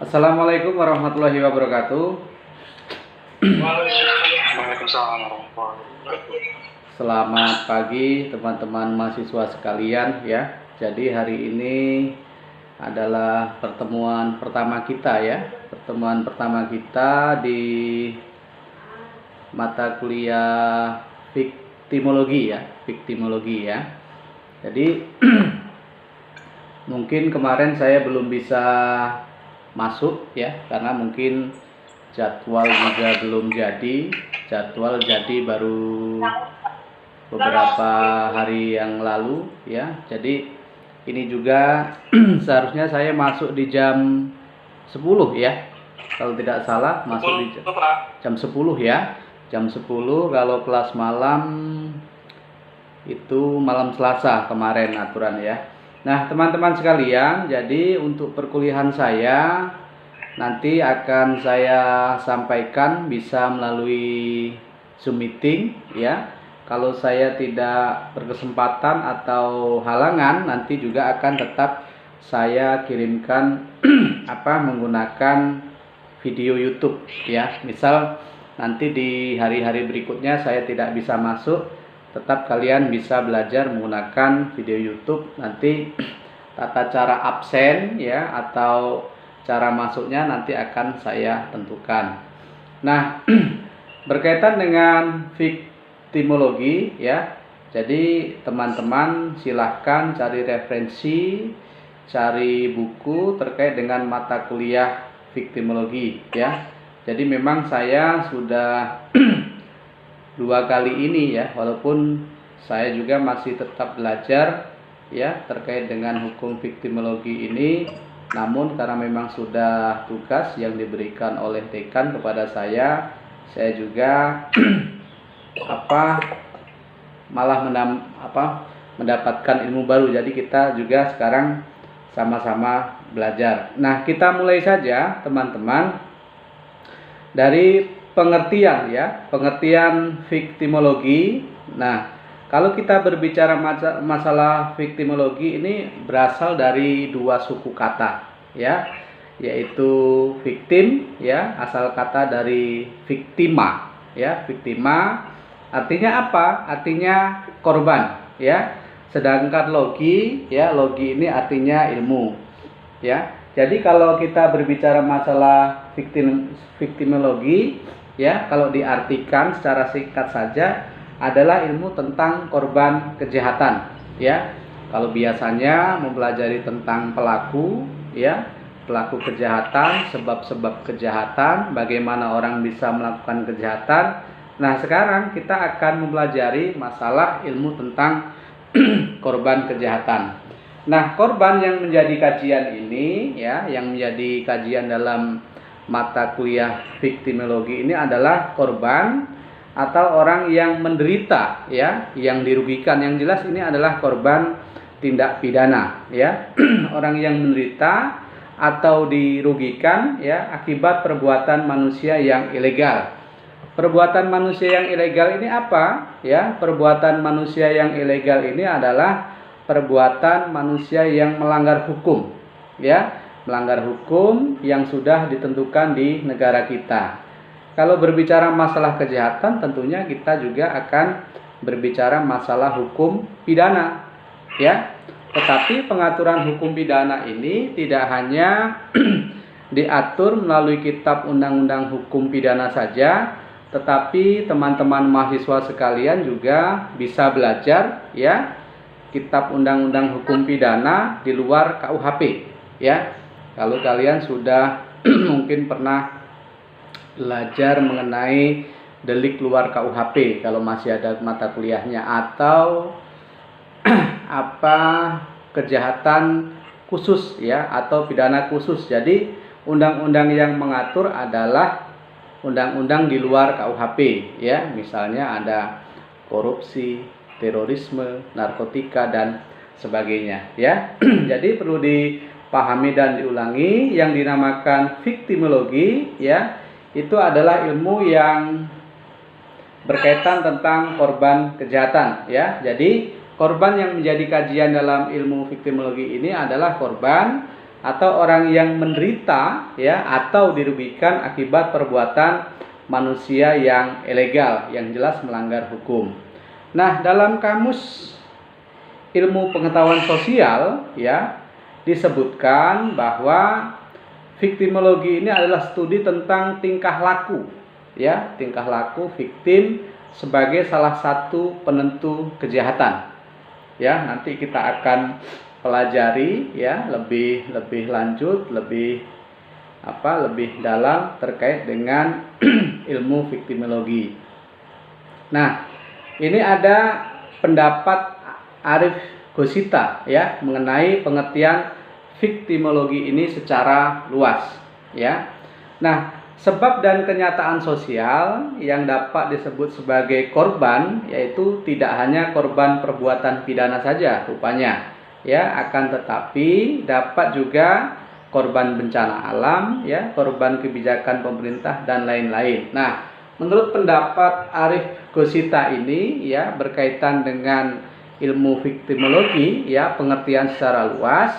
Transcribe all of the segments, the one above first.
Assalamualaikum warahmatullahi wabarakatuh. Waalaikumsalam warahmatullahi wabarakatuh. Selamat pagi teman-teman mahasiswa sekalian ya. Jadi hari ini adalah pertemuan pertama kita ya. Pertemuan pertama kita di mata kuliah viktimologi ya, viktimologi ya. Jadi mungkin kemarin saya belum bisa masuk ya, karena mungkin jadwal juga belum jadi. Jadwal jadi baru beberapa hari yang lalu ya. Jadi ini juga seharusnya saya masuk di jam 10 ya, kalau tidak salah masuk di jam 10 ya. Jam 10 kalau kelas malam itu malam Selasa kemarin aturan ya. Nah teman-teman sekalian, jadi untuk perkuliahan saya nanti akan saya sampaikan bisa melalui Zoom meeting ya. Kalau saya tidak berkesempatan atau halangan, nanti juga akan tetap saya kirimkan menggunakan video YouTube ya. Misal nanti di hari-hari berikutnya saya tidak bisa masuk, tetap kalian bisa belajar menggunakan video YouTube. Nanti tata cara absen ya atau cara masuknya nanti akan saya tentukan. Nah, berkaitan dengan viktimologi ya. Jadi teman-teman silahkan cari referensi, cari buku terkait dengan mata kuliah viktimologi ya. Jadi memang saya sudah 2 kali ini ya, walaupun saya juga masih tetap belajar ya terkait dengan hukum viktimologi ini. Namun karena memang sudah tugas yang diberikan oleh dekan kepada saya juga malah mendapatkan ilmu baru. Jadi kita juga sekarang sama-sama belajar. Nah, kita mulai saja teman-teman dari pengertian ya, pengertian viktimologi. Nah, kalau kita berbicara masalah viktimologi ini berasal dari 2 suku kata ya, yaitu victim ya, asal kata dari victima ya. Victima artinya apa? Artinya korban ya. Sedangkan logi ya, logi ini artinya ilmu ya. Jadi kalau kita berbicara masalah viktimologi ya, kalau diartikan secara singkat saja adalah ilmu tentang korban kejahatan ya. Kalau biasanya mempelajari tentang pelaku ya, pelaku kejahatan, sebab-sebab kejahatan, bagaimana orang bisa melakukan kejahatan. Nah, sekarang kita akan mempelajari masalah ilmu tentang korban kejahatan. Nah, korban yang menjadi kajian ini ya, yang menjadi kajian dalam mata kuliah viktimologi ini adalah korban atau orang yang menderita ya, yang dirugikan. Yang jelas ini adalah korban tindak pidana ya. Orang yang menderita atau dirugikan ya akibat perbuatan manusia yang ilegal. Perbuatan manusia yang ilegal ini apa ya? Perbuatan manusia yang ilegal ini adalah perbuatan manusia yang melanggar hukum ya, melanggar hukum yang sudah ditentukan di negara kita. Kalau berbicara masalah kejahatan, tentunya kita juga akan berbicara masalah hukum pidana ya. Tetapi pengaturan hukum pidana ini tidak hanya diatur melalui kitab undang-undang hukum pidana saja, tetapi teman-teman mahasiswa sekalian juga bisa belajar ya kitab undang-undang hukum pidana di luar KUHP ya. Kalau kalian sudah mungkin pernah belajar mengenai delik luar KUHP kalau masih ada mata kuliahnya, atau kejahatan khusus ya atau pidana khusus. Jadi undang-undang yang mengatur adalah undang-undang di luar KUHP ya. Misalnya ada korupsi, terorisme, narkotika dan sebagainya ya. Jadi perlu dipahami dan diulangi, yang dinamakan viktimologi ya, itu adalah ilmu yang berkaitan tentang korban kejahatan ya. Jadi korban yang menjadi kajian dalam ilmu viktimologi ini adalah korban atau orang yang menderita ya atau dirugikan akibat perbuatan manusia yang ilegal yang jelas melanggar hukum. Nah, dalam kamus ilmu pengetahuan sosial ya disebutkan bahwa viktimologi ini adalah studi tentang tingkah laku ya, tingkah laku viktim sebagai salah satu penentu kejahatan. Ya, nanti kita akan pelajari ya lebih lanjut, lebih dalam terkait dengan ilmu viktimologi. Nah, ini ada pendapat Arif Gosita ya mengenai pengertian viktimologi ini secara luas ya. Nah, sebab dan kenyataan sosial yang dapat disebut sebagai korban yaitu tidak hanya korban perbuatan pidana saja rupanya ya, akan tetapi dapat juga korban bencana alam ya, korban kebijakan pemerintah dan lain-lain. Nah, menurut pendapat Arif Gosita ini ya berkaitan dengan ilmu viktimologi ya, pengertian secara luas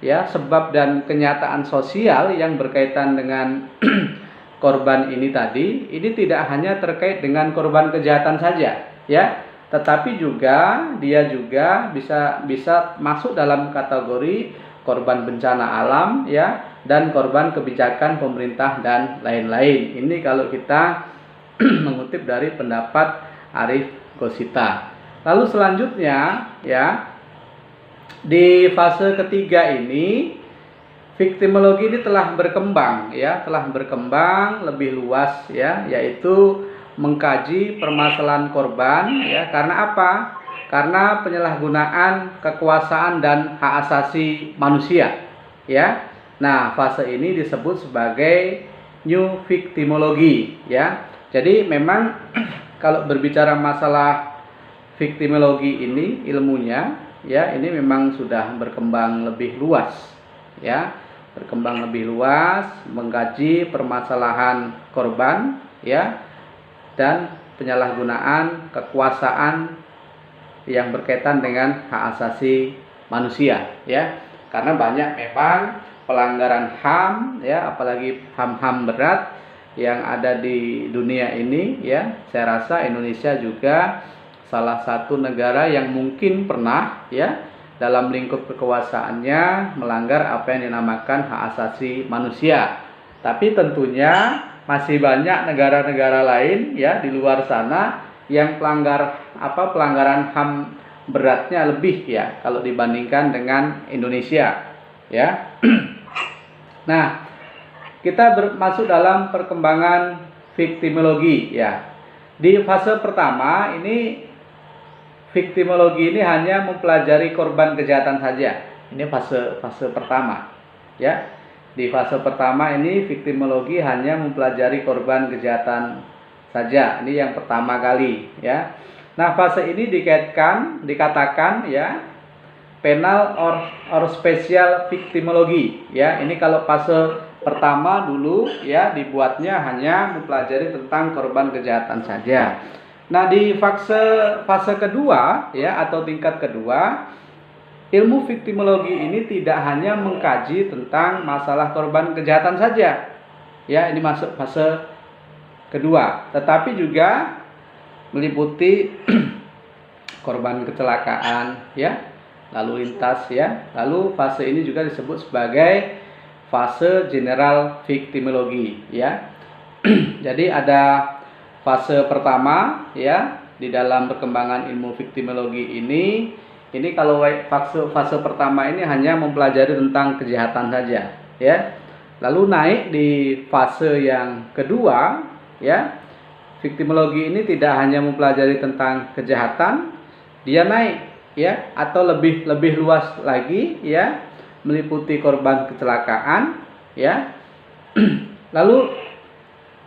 ya, sebab dan kenyataan sosial yang berkaitan dengan korban ini tadi, ini tidak hanya terkait dengan korban kejahatan saja ya, tetapi juga dia juga bisa masuk dalam kategori korban bencana alam ya, dan korban kebijakan pemerintah dan lain-lain. Ini kalau kita mengutip dari pendapat Arif Gosita. Lalu selanjutnya ya, di fase ketiga ini viktimologi ini telah berkembang ya, telah berkembang lebih luas ya, yaitu mengkaji permasalahan korban ya. Karena apa? Karena penyalahgunaan kekuasaan dan hak asasi manusia ya. Nah, fase ini disebut sebagai new viktimologi ya. Jadi memang kalau berbicara masalah viktimologi ini ilmunya ya, ini memang sudah berkembang lebih luas ya, berkembang lebih luas, mengkaji permasalahan korban ya, dan penyalahgunaan kekuasaan yang berkaitan dengan hak asasi manusia ya. Karena banyak memang pelanggaran HAM ya, apalagi HAM-HAM berat yang ada di dunia ini ya. Saya rasa Indonesia juga salah satu negara yang mungkin pernah ya dalam lingkup kekuasaannya melanggar apa yang dinamakan hak asasi manusia. Tapi tentunya masih banyak negara-negara lain ya di luar sana yang pelanggaran HAM beratnya lebih ya kalau dibandingkan dengan Indonesia ya. Nah, kita masuk dalam perkembangan viktimologi ya. Di fase pertama ini viktimologi ini hanya mempelajari korban kejahatan saja. Ini fase pertama ya. Di fase pertama ini viktimologi hanya mempelajari korban kejahatan saja. Ini yang pertama kali ya. Nah, fase ini dikatakan ya penal or special viktimologi ya. Ini kalau fase pertama dulu ya dibuatnya hanya mempelajari tentang korban kejahatan saja. Nah, di fase kedua ya atau tingkat kedua, ilmu viktimologi ini tidak hanya mengkaji tentang masalah korban kejahatan saja. Ya, ini masuk fase kedua, tetapi juga meliputi korban kecelakaan ya, lalu lintas ya. Lalu fase ini juga disebut sebagai fase general viktimologi ya. Jadi ada fase pertama ya di dalam perkembangan ilmu viktimologi ini kalau fase pertama ini hanya mempelajari tentang kejahatan saja ya. Lalu naik di fase yang kedua ya, viktimologi ini tidak hanya mempelajari tentang kejahatan, dia naik ya atau lebih luas lagi ya, meliputi korban kecelakaan ya. Lalu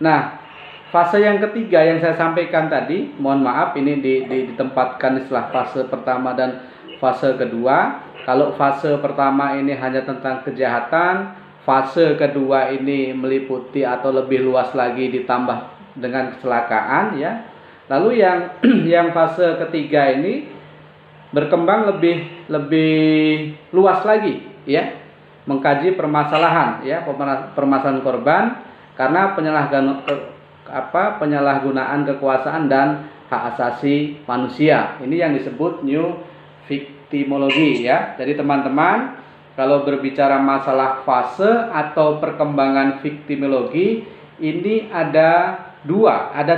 nah, fase yang ketiga yang saya sampaikan tadi, mohon maaf ini ditempatkan istilah fase pertama dan fase kedua. Kalau fase pertama ini hanya tentang kejahatan, fase kedua ini meliputi atau lebih luas lagi ditambah dengan kecelakaan ya. Lalu yang fase ketiga ini berkembang lebih luas lagi ya. mengkaji permasalahan ya, permasalahan korban karena penyalahgunaan kekuasaan dan hak asasi manusia. Ini yang disebut new victimology ya. Jadi teman-teman, kalau berbicara masalah fase atau perkembangan victimologi ini ada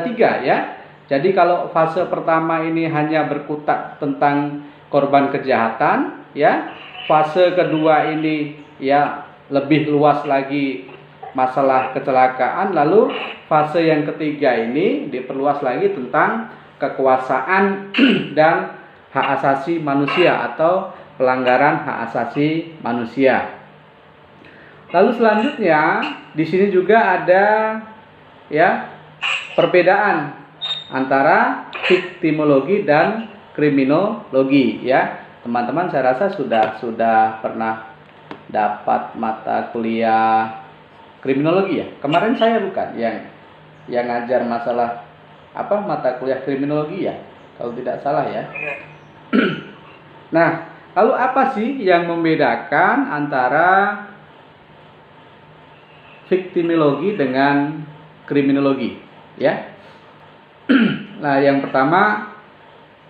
tiga ya. Jadi kalau fase pertama ini hanya berkutat tentang korban kejahatan ya. Fase kedua ini ya lebih luas lagi masalah kecelakaan. Lalu fase yang ketiga ini diperluas lagi tentang kekuasaan dan hak asasi manusia atau pelanggaran hak asasi manusia. Lalu selanjutnya di sini juga ada ya perbedaan antara victimologi dan kriminologi ya. Teman-teman saya rasa sudah pernah dapat mata kuliah kriminologi ya. Kemarin saya bukan yang ngajar masalah mata kuliah kriminologi ya, kalau tidak salah ya. Nah, lalu apa sih yang membedakan antara victimologi dengan kriminologi ya? Nah, yang pertama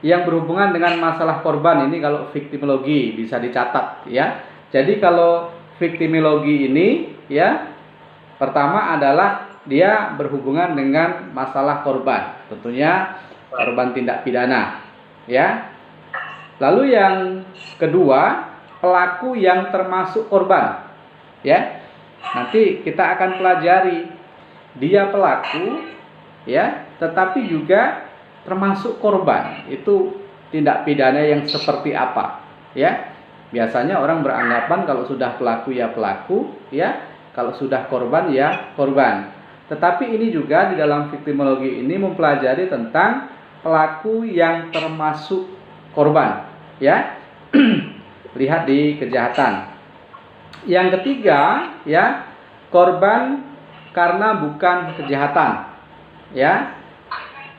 yang berhubungan dengan masalah korban ini kalau victimologi bisa dicatat ya. Jadi kalau victimologi ini ya, pertama adalah dia berhubungan dengan masalah korban, tentunya korban tindak pidana ya. Lalu yang kedua, pelaku yang termasuk korban ya. Nanti kita akan pelajari dia pelaku ya, tetapi juga termasuk korban. Itu tindak pidana yang seperti apa ya. Biasanya orang beranggapan kalau sudah pelaku ya pelaku ya, kalau sudah korban ya korban. Tetapi ini juga di dalam victimologi ini mempelajari tentang pelaku yang termasuk korban ya. Lihat di kejahatan. Yang ketiga ya, korban karena bukan kejahatan ya.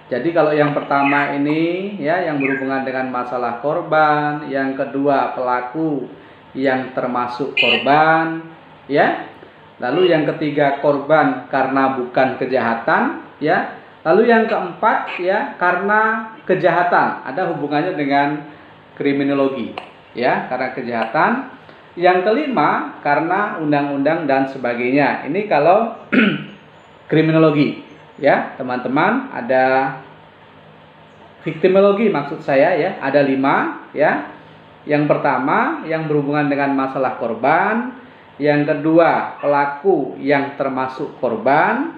Jadi kalau yang pertama ini ya yang berhubungan dengan masalah korban, yang kedua pelaku yang termasuk korban ya. Lalu yang ketiga korban karena bukan kejahatan ya. Lalu yang keempat ya karena kejahatan, ada hubungannya dengan kriminologi ya, karena kejahatan. Yang kelima karena undang-undang dan sebagainya. Ini kalau kriminologi ya, teman-teman. Ada victimologi maksud saya ya, ada 5 ya. Yang pertama yang berhubungan dengan masalah korban. Yang kedua, pelaku yang termasuk korban.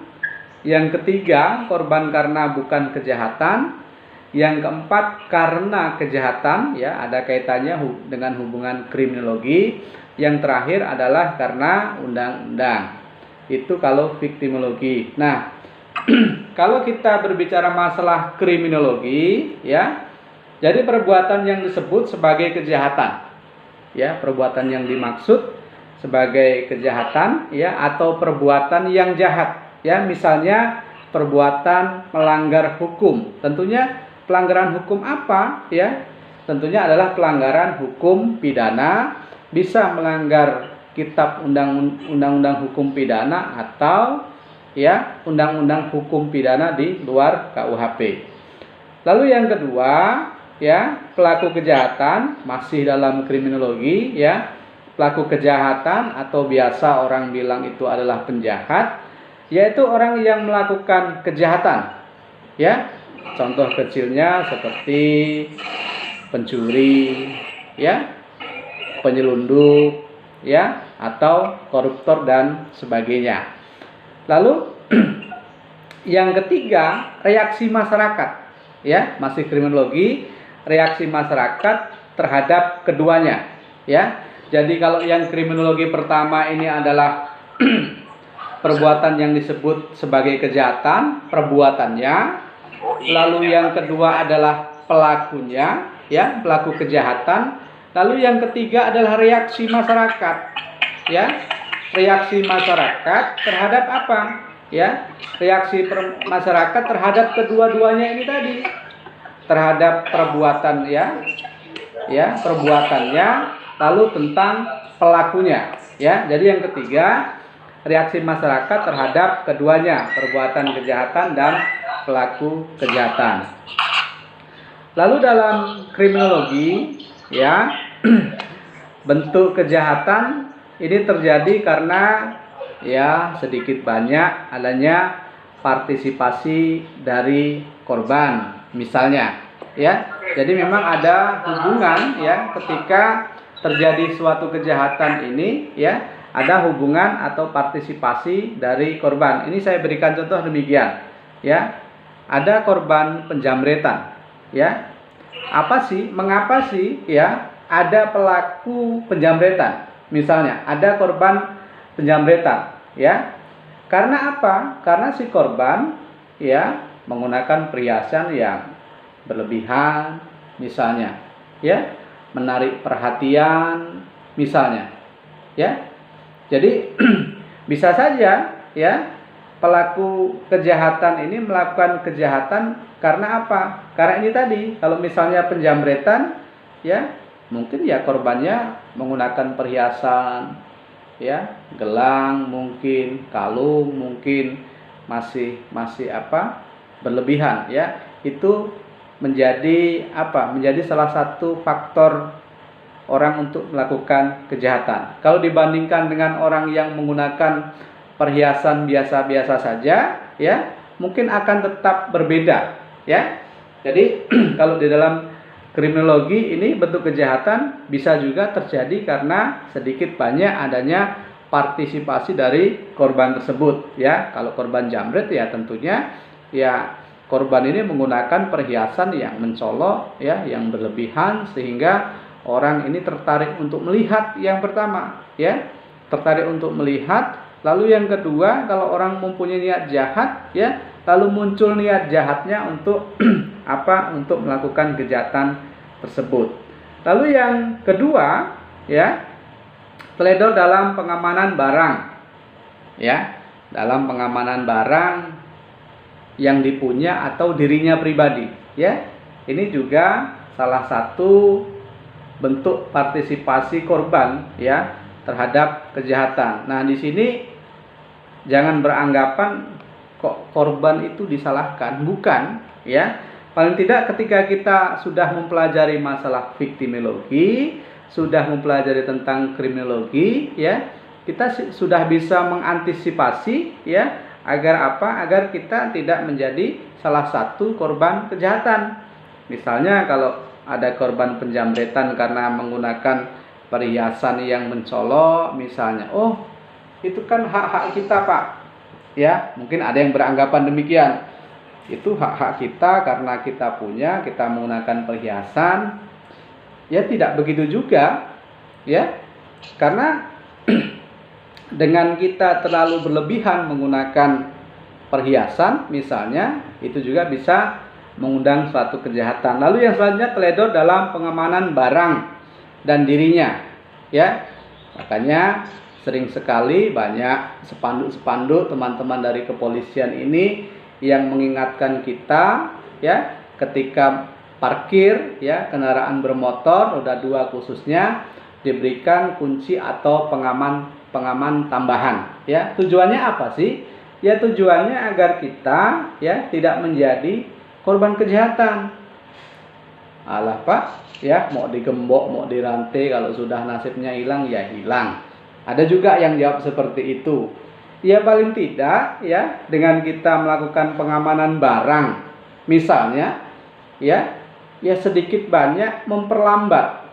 Yang ketiga, korban karena bukan kejahatan. Yang keempat, karena kejahatan ya, ada kaitannya dengan hubungan kriminologi. Yang terakhir adalah karena undang-undang. Itu kalau victimologi. Nah, kalau kita berbicara masalah kriminologi ya, jadi perbuatan yang disebut sebagai kejahatan ya, perbuatan yang dimaksud sebagai kejahatan ya, atau perbuatan yang jahat ya. Misalnya perbuatan melanggar hukum. Tentunya pelanggaran hukum apa ya? Tentunya adalah pelanggaran hukum pidana, bisa melanggar kitab undang-undang hukum pidana atau ya undang-undang hukum pidana di luar KUHP. Lalu yang kedua ya, pelaku kejahatan masih dalam kriminologi ya. Pelaku kejahatan atau biasa orang bilang itu adalah penjahat, yaitu orang yang melakukan kejahatan ya. Contoh kecilnya seperti pencuri ya, penyelundup ya, atau koruptor dan sebagainya. Lalu yang ketiga, reaksi masyarakat ya, masih kriminologi, reaksi masyarakat terhadap keduanya ya. Jadi kalau yang kriminologi pertama ini adalah perbuatan yang disebut sebagai kejahatan, perbuatannya. Lalu yang kedua adalah pelakunya ya, pelaku kejahatan. Lalu yang ketiga adalah reaksi masyarakat ya. Reaksi masyarakat terhadap apa ya? Reaksi masyarakat terhadap kedua-duanya ini tadi. Terhadap perbuatan ya, perbuatannya, lalu tentang pelakunya Ya, jadi yang ketiga, reaksi masyarakat terhadap keduanya, perbuatan kejahatan dan pelaku kejahatan. Lalu dalam kriminologi, ya, bentuk kejahatan ini terjadi karena ya sedikit banyak adanya partisipasi dari korban, misalnya, ya. Jadi memang ada hubungan, ya, ketika terjadi suatu kejahatan ini, ya, ada hubungan atau partisipasi dari korban. Ini saya berikan contoh demikian, ya. Ada korban penjamretan, ya. Mengapa sih, ya, ada pelaku penjamretan? Misalnya, ada korban penjamretan, ya. Karena apa? Karena si korban, ya, menggunakan perhiasan yang berlebihan, misalnya, ya, menarik perhatian, misalnya, ya. Jadi bisa saja, ya, pelaku kejahatan ini melakukan kejahatan karena apa? Karena ini tadi, kalau misalnya penjamretan, ya, mungkin ya korbannya menggunakan perhiasan, ya, gelang mungkin, kalung mungkin masih berlebihan, ya. Itu menjadi menjadi salah satu faktor orang untuk melakukan kejahatan. Kalau dibandingkan dengan orang yang menggunakan perhiasan biasa-biasa saja, ya, mungkin akan tetap berbeda, ya. Jadi kalau di dalam kriminologi ini bentuk kejahatan bisa juga terjadi karena sedikit banyak adanya partisipasi dari korban tersebut, ya. Kalau korban jambret, ya, tentunya, ya, korban ini menggunakan perhiasan yang mencolok, ya, yang berlebihan, sehingga orang ini tertarik untuk melihat, yang pertama, ya, tertarik untuk melihat. Lalu yang kedua, kalau orang mempunyai niat jahat, ya, lalu muncul niat jahatnya untuk untuk melakukan kejahatan tersebut. Lalu yang kedua, ya, teledor dalam pengamanan barang, ya, dalam pengamanan barang yang dipunya atau dirinya pribadi, ya. Ini juga salah satu bentuk partisipasi korban, ya, terhadap kejahatan. Nah, di sini jangan beranggapan kok korban itu disalahkan, bukan, ya. Paling tidak ketika kita sudah mempelajari masalah viktimologi, sudah mempelajari tentang kriminologi, ya, kita sudah bisa mengantisipasi, ya, agar kita tidak menjadi salah satu korban kejahatan. Misalnya kalau ada korban penjamretan karena menggunakan perhiasan yang mencolok, misalnya, oh, itu kan hak-hak kita, Pak, ya. Mungkin ada yang beranggapan demikian, itu hak-hak kita karena kita menggunakan perhiasan. Ya, tidak begitu juga, ya. Karena dengan kita terlalu berlebihan menggunakan perhiasan, misalnya, itu juga bisa mengundang suatu kejahatan. Lalu yang selanjutnya, teledor dalam pengamanan barang dan dirinya, ya. Makanya sering sekali banyak spanduk-spanduk teman-teman dari kepolisian ini yang mengingatkan kita, ya, ketika parkir, ya, kendaraan bermotor roda 2 khususnya, diberikan kunci atau pengaman tambahan, ya. Tujuannya apa sih? Ya, tujuannya agar kita, ya, tidak menjadi korban kejahatan. Alah, Pak, ya, mau digembok, mau dirantai, kalau sudah nasibnya hilang, ya hilang. Ada juga yang jawab seperti itu. Ya, paling tidak, ya, dengan kita melakukan pengamanan barang, misalnya, ya, sedikit banyak memperlambat,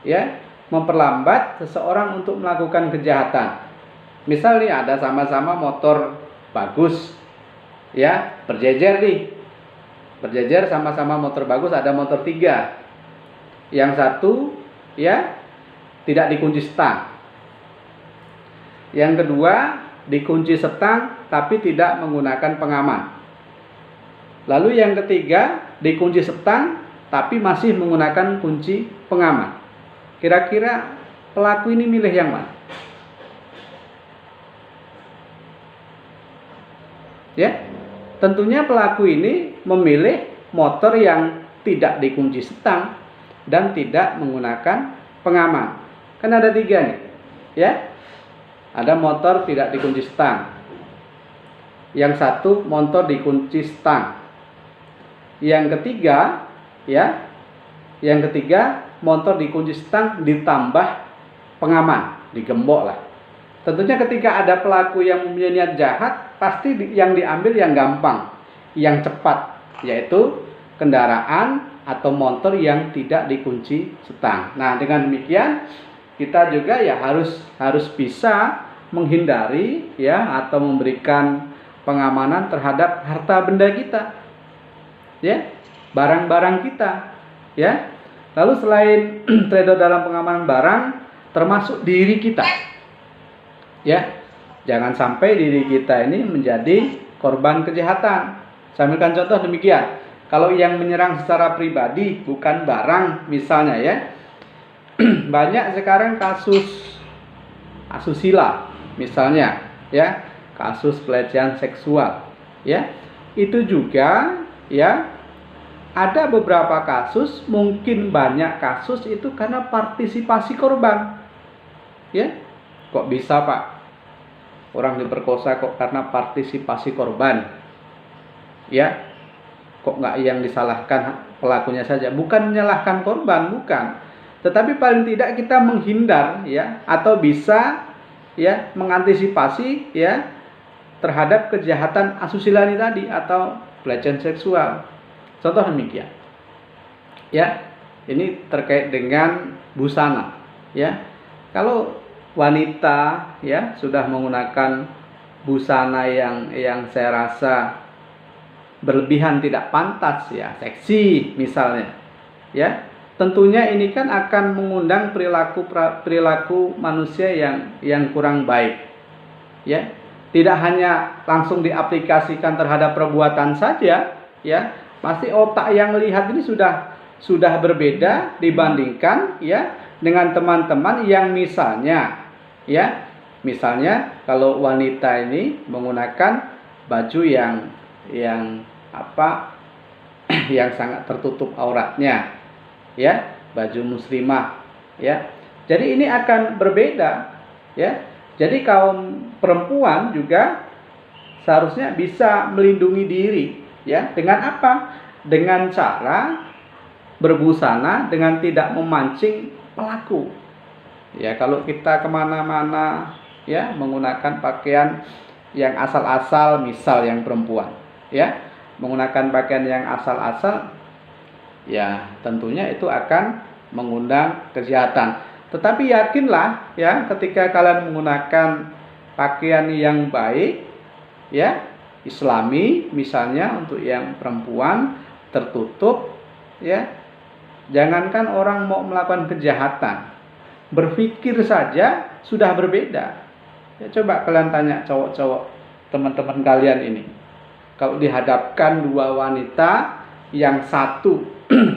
ya, memperlambat seseorang untuk melakukan kejahatan. Misalnya ada sama-sama motor bagus, ya, berjejer sama-sama motor bagus, ada motor 3. Yang satu, ya, tidak dikunci stang. Yang kedua dikunci stang tapi tidak menggunakan pengaman. Lalu yang ketiga dikunci stang tapi masih menggunakan kunci pengaman. Kira-kira pelaku ini milih yang mana? Ya, tentunya pelaku ini memilih motor yang tidak dikunci stang dan tidak menggunakan pengaman. Kan ada 3 nih, ya. Ada motor tidak dikunci stang. Yang satu motor dikunci stang. Yang ketiga, ya, yang ketiga motor dikunci stang ditambah pengaman, digembok lah. Tentunya ketika ada pelaku yang mempunyai niat jahat, pasti yang diambil yang gampang, yang cepat, yaitu kendaraan atau motor yang tidak dikunci stang. Nah, dengan demikian kita juga ya harus bisa menghindari ya atau memberikan pengamanan terhadap harta benda kita, ya, barang-barang kita, ya. Lalu selain trader dalam pengamanan barang, termasuk diri kita, ya, jangan sampai diri kita ini menjadi korban kejahatan. Saya ambilkan contoh demikian. Kalau yang menyerang secara pribadi bukan barang, misalnya ya, banyak sekarang kasus asusila, misalnya, ya, kasus pelecehan seksual, ya, itu juga, ya, ada beberapa kasus, mungkin banyak kasus itu karena partisipasi korban, ya. Kok bisa, Pak? Orang diperkosa kok karena partisipasi korban, ya? Kok nggak yang disalahkan pelakunya saja? Bukan menyalahkan korban, bukan. Tetapi paling tidak kita menghindar, ya, atau bisa, ya, mengantisipasi, ya, terhadap kejahatan asusila ini tadi atau pelecehan seksual. Contoh demikian, ya, ini terkait dengan busana, ya. Kalau wanita, ya, sudah menggunakan busana yang saya rasa berlebihan, tidak pantas, ya, seksi misalnya, ya, tentunya ini kan akan mengundang perilaku manusia yang kurang baik, ya. Tidak hanya langsung diaplikasikan terhadap perbuatan saja, ya, pasti otak yang lihat ini sudah berbeda dibandingkan, ya, dengan teman-teman yang misalnya, ya, misalnya kalau wanita ini menggunakan baju yang apa yang sangat tertutup auratnya, ya, baju muslimah, ya. Jadi ini akan berbeda, ya. Jadi kaum perempuan juga seharusnya bisa melindungi diri, ya, dengan apa? Dengan cara berbusana dengan tidak memancing pelaku. Ya, kalau kita kemana-mana, ya, menggunakan pakaian yang asal-asal, misal yang perempuan, ya, menggunakan pakaian yang asal-asal, ya, tentunya itu akan mengundang kejahatan. Tetapi yakinlah, ya, ketika kalian menggunakan pakaian yang baik, ya, islami, misalnya untuk yang perempuan tertutup, ya, jangankan orang mau melakukan kejahatan, berpikir saja sudah berbeda. Ya, coba kalian tanya cowok-cowok teman-teman kalian ini, kalau dihadapkan dua wanita, yang satu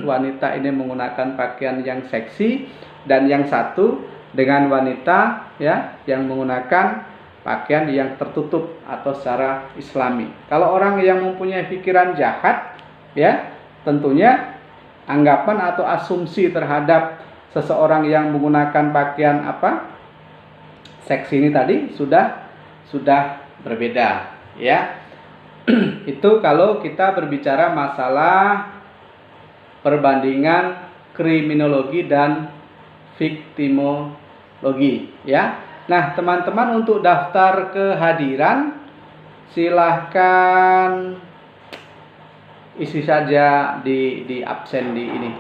wanita ini menggunakan pakaian yang seksi dan yang satu dengan wanita, ya, yang menggunakan pakaian yang tertutup atau secara islami. Kalau orang yang mempunyai pikiran jahat, ya, tentunya anggapan atau asumsi terhadap seseorang yang menggunakan pakaian seksi ini tadi sudah berbeda, ya. Itu kalau kita berbicara masalah perbandingan kriminologi dan viktimologi, ya. Nah, teman-teman, untuk daftar kehadiran silahkan isi saja di absen di ini,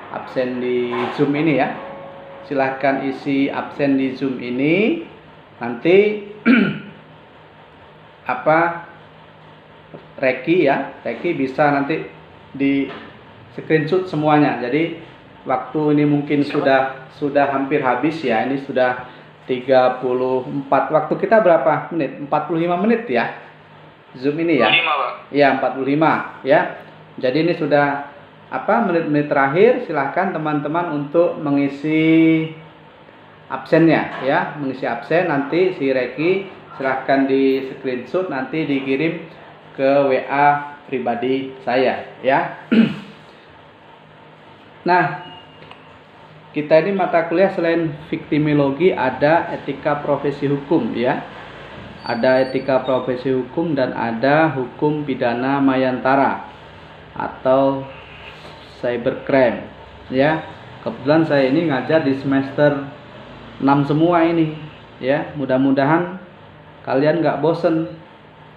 absen di Zoom ini, ya. Silahkan isi absen di Zoom ini, nanti Reki, ya, Reki bisa nanti di screenshot semuanya. Jadi waktu ini mungkin sudah hampir habis, ya. Ini sudah 34. Waktu kita berapa menit? 45 menit, ya. Zoom ini, ya. 45, Pak. Ya, 45, ya. Jadi ini sudah menit-menit terakhir. Silahkan teman-teman untuk mengisi absennya, ya. Mengisi absen, nanti si Reki silahkan di screenshot, nanti dikirim ke WA pribadi saya, ya. Nah, kita ini mata kuliah selain viktimologi ada etika profesi hukum ya. Ada etika profesi hukum dan ada hukum pidana mayantara atau cybercrime ya. Kebetulan saya ini ngajar di semester 6 semua ini ya. Mudah-mudahan kalian nggak bosen,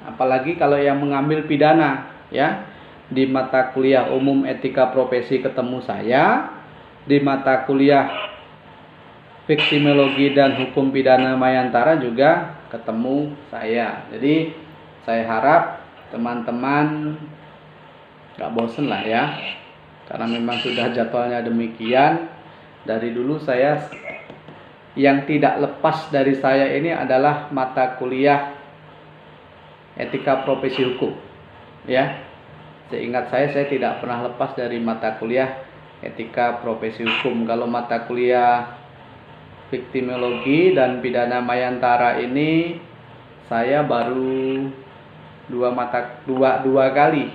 apalagi kalau yang mengambil pidana ya. Di mata kuliah umum etika profesi ketemu saya, di mata kuliah viktimologi dan hukum pidana mayantara juga ketemu saya. Jadi saya harap teman-teman gak bosen lah ya, karena memang sudah jadwalnya demikian. Dari dulu saya yang tidak lepas dari saya ini adalah mata kuliah etika profesi hukum ya. Seingat saya tidak pernah lepas dari mata kuliah etika profesi hukum. Kalau mata kuliah viktimologi dan pidana mayantara ini saya baru dua kali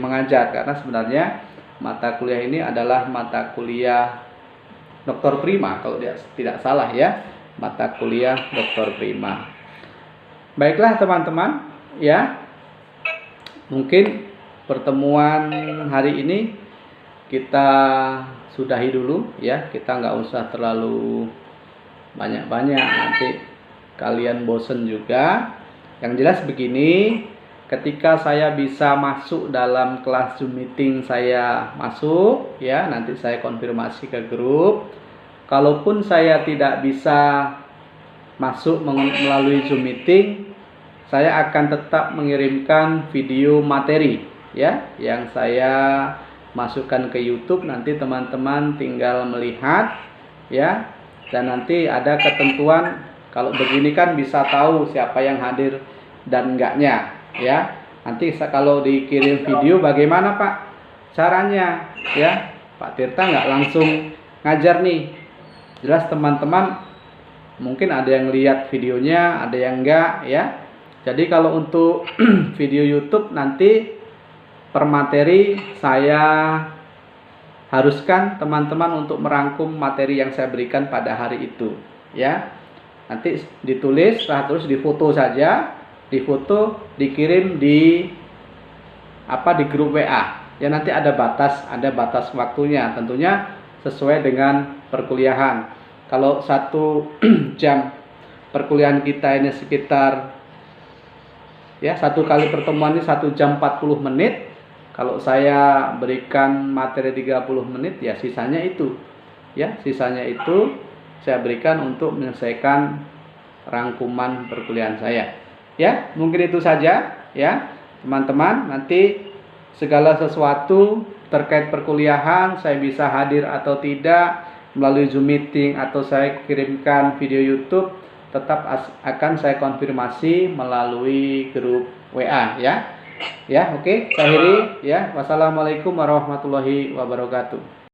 mengajar, karena sebenarnya mata kuliah ini adalah mata kuliah doktor prima kalau tidak salah ya, mata kuliah doktor prima. Baiklah teman-teman ya, mungkin pertemuan hari ini kita sudahi dulu ya. Kita nggak usah terlalu banyak-banyak, nanti kalian bosen juga. Yang jelas begini, ketika saya bisa masuk dalam kelas Zoom meeting, saya masuk ya, nanti saya konfirmasi ke grup. Kalaupun saya tidak bisa masuk melalui Zoom meeting, saya akan tetap mengirimkan video materi ya, yang saya masukkan ke YouTube. Nanti teman-teman tinggal melihat ya, dan nanti ada ketentuan. Kalau begini kan bisa tahu siapa yang hadir dan enggaknya ya. Nanti kalau dikirim video bagaimana Pak caranya ya, Pak Tirta nggak langsung ngajar nih. Jelas teman-teman mungkin ada yang lihat videonya, ada yang enggak ya. Jadi kalau untuk video YouTube nanti per materi saya haruskan teman-teman untuk merangkum materi yang saya berikan pada hari itu ya. Nanti ditulis, terus difoto saja, difoto, dikirim di grup WA. Ya nanti ada batas waktunya, tentunya sesuai dengan perkuliahan. Kalau 1 jam perkuliahan kita ini sekitar ya, 1 kali pertemuan ini 1 jam 40 menit. Kalau saya berikan materi 30 menit ya sisanya itu saya berikan untuk menyelesaikan rangkuman perkuliahan saya ya. Mungkin itu saja ya teman-teman. Nanti segala sesuatu terkait perkuliahan, saya bisa hadir atau tidak melalui Zoom meeting atau saya kirimkan video YouTube, tetap akan saya konfirmasi melalui grup WA ya. Ya, oke, saya akhiri ya. Wassalamualaikum warahmatullahi wabarakatuh.